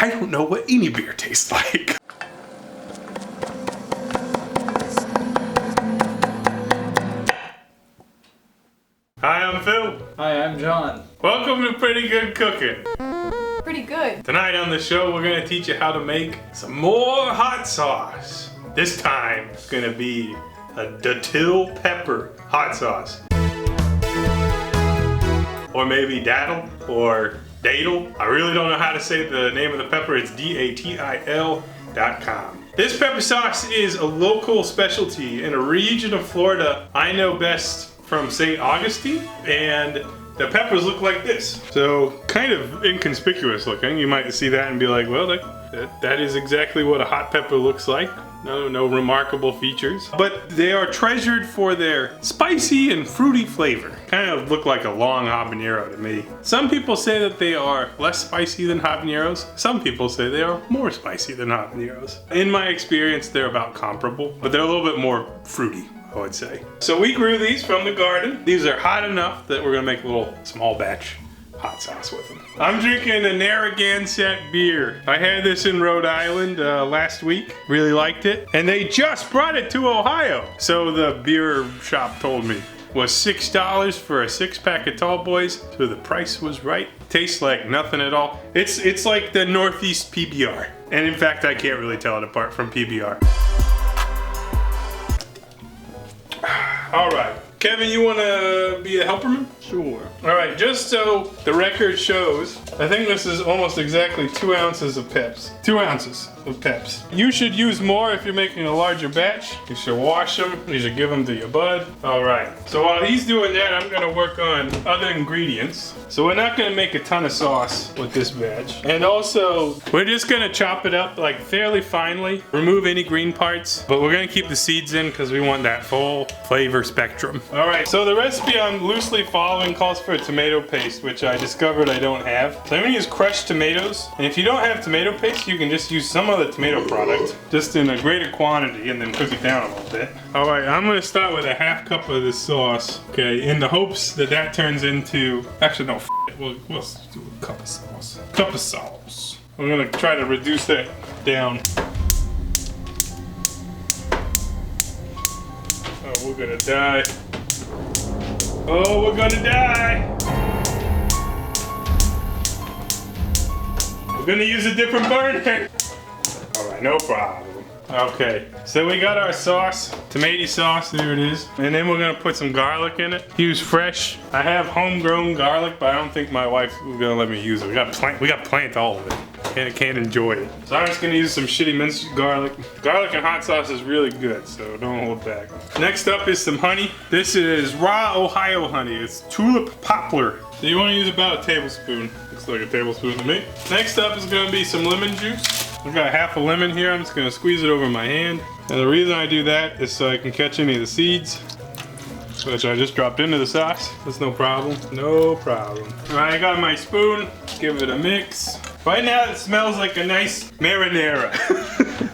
I don't know what any beer tastes like. Hi, I'm Phil. Hi, I'm John. Welcome to Pretty Good Cooking. Pretty good. Tonight on the show, we're gonna teach you how to make some more hot sauce. This time, it's gonna be a Datil Pepper hot sauce. Or maybe Datil, or Datil. I really don't know how to say the name of the pepper. It's Datil.com. This pepper sauce is a local specialty in a region of Florida I know best from St. Augustine, and the peppers look like this. So kind of inconspicuous looking. You might see that and be like, well, that is exactly what a hot pepper looks like. No remarkable features. But they are treasured for their spicy and fruity flavor. Kind of look like a long habanero to me. Some people say that they are less spicy than habaneros. Some people say they are more spicy than habaneros. In my experience, they're about comparable, but they're a little bit more fruity, I would say. So we grew these from the garden. These are hot enough that we're gonna make a little small batch hot sauce with them. I'm drinking a Narragansett beer. I had this in Rhode Island last week. Really liked it. And they just brought it to Ohio. So the beer shop told me was $6 for a 6-pack of Tall Boys. So the price was right. Tastes like nothing at all. It's like the Northeast PBR. And in fact, I can't really tell it apart from PBR. All right. Kevin, you want to be a helperman? Sure. All right, just so the record shows, I think this is almost exactly 2 ounces of Peps. 2 ounces of Peps. You should use more if you're making a larger batch. You should wash them. You should give them to your bud. All right, so while he's doing that, I'm gonna work on other ingredients. So we're not gonna make a ton of sauce with this batch. And also, we're just gonna chop it up like fairly finely. Remove any green parts, but we're gonna keep the seeds in because we want that full flavor spectrum. All right, so the recipe I'm loosely following calls for a tomato paste, which I discovered I don't have. So I'm gonna use crushed tomatoes. And if you don't have tomato paste, you can just use some of the tomato product, just in a greater quantity, and then cook it down a little bit. All right, I'm gonna start with a half cup of this sauce, okay, in the hopes that that turns into, actually no, we'll do a cup of sauce. Cup of sauce. We're gonna try to reduce that down. Oh, we're gonna die. Oh, we're gonna die! We're gonna use a different burner. All right, no problem. Okay, so we got our sauce, tomato sauce, there it is. And then we're gonna put some garlic in it. Use fresh. I have homegrown garlic, but I don't think my wife is gonna let me use it. We got plant all of it. Can't enjoy it. So I'm just gonna use some shitty minced garlic. Garlic and hot sauce is really good, so don't hold back. Next up is some honey. This is raw Ohio honey. It's tulip poplar. So you wanna use about a tablespoon. Looks like a tablespoon to me. Next up is gonna be some lemon juice. I've got half a lemon here. I'm just gonna squeeze it over my hand. And the reason I do that is so I can catch any of the seeds, which I just dropped into the sauce. That's no problem, no problem. All right, I got my spoon. Give it a mix. Right now it smells like a nice marinara.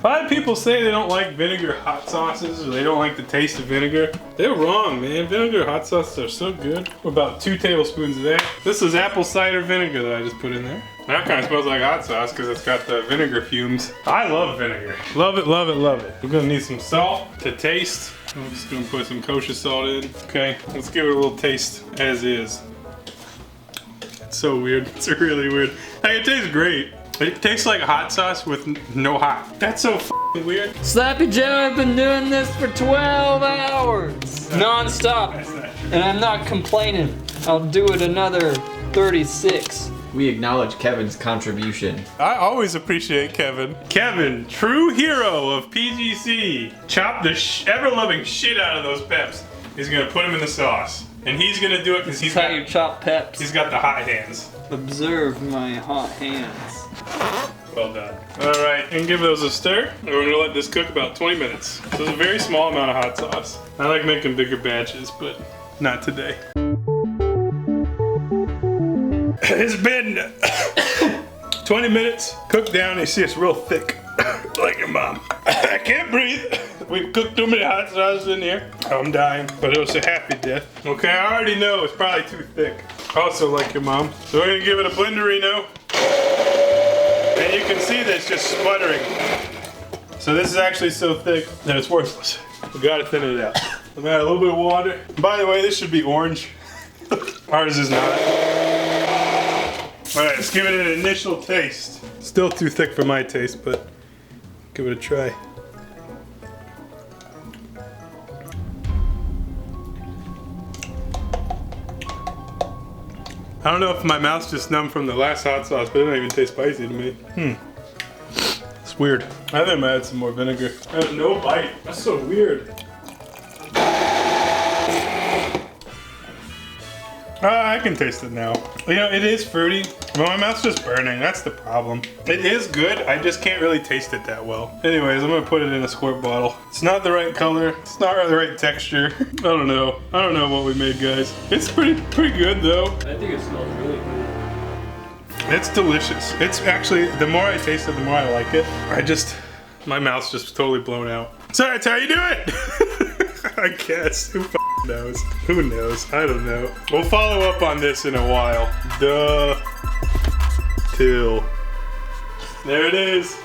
A lot of people say they don't like vinegar hot sauces or they don't like the taste of vinegar. They're wrong, man. Vinegar hot sauces are so good. About 2 tablespoons of that. This is apple cider vinegar that I just put in there. That kind of smells like hot sauce because it's got the vinegar fumes. I love vinegar. Love it, love it, love it. We're gonna need some salt to taste. I'm just gonna put some kosher salt in. Okay, let's give it a little taste as is. It's so weird. It's really weird. Hey, it tastes great. It tastes like hot sauce with no hot. That's so f***ing weird. Slappy Joe, I've been doing this for 12 hours. Non-stop. And I'm not complaining. I'll do it another 36. We acknowledge Kevin's contribution. I always appreciate Kevin. Kevin, true hero of PGC, chopped the ever-loving shit out of those peps. He's gonna put them in the sauce. And he's gonna do it because he's how you chop peps. He's got the hot hands. Observe my hot hands. Well done. All right, and give those a stir. And we're gonna let this cook about 20 minutes. So it's a very small amount of hot sauce. I like making bigger batches, but not today. It's been 20 minutes. Cooked down, you see it's real thick. Like your mom. I can't breathe. We've cooked too many hot sauces in here. I'm dying, but it was a happy death. Okay, I already know it's probably too thick. Also like your mom. So we're gonna give it a blenderino. And you can see that it's just sputtering. So this is actually so thick that it's worthless. We gotta thin it out. I'm gonna add a little bit of water. By the way, this should be orange. Ours is not. Alright, let's give it an initial taste. Still too thick for my taste, but give it a try. I don't know if my mouth's just numb from the last hot sauce, but it don't even taste spicy to me. It's weird. I think I might add some more vinegar. I have no bite. That's so weird. I can taste it now. You know, it is fruity, but my mouth's just burning. That's the problem. It is good, I just can't really taste it that well. Anyways, I'm gonna put it in a squirt bottle. It's not the right color. It's not the right texture. I don't know. I don't know what we made, guys. It's pretty good though. I think it smells really good. It's delicious. It's actually, the more I taste it, the more I like it. My mouth's just totally blown out. So that's how you do it! I guess. Who knows? Who knows? I don't know. We'll follow up on this in a while. Datil. There it is.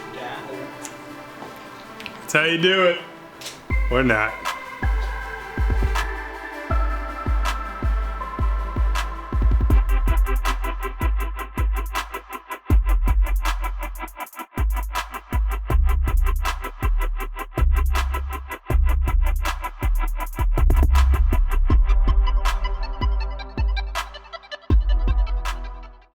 That's how you do it. Or not.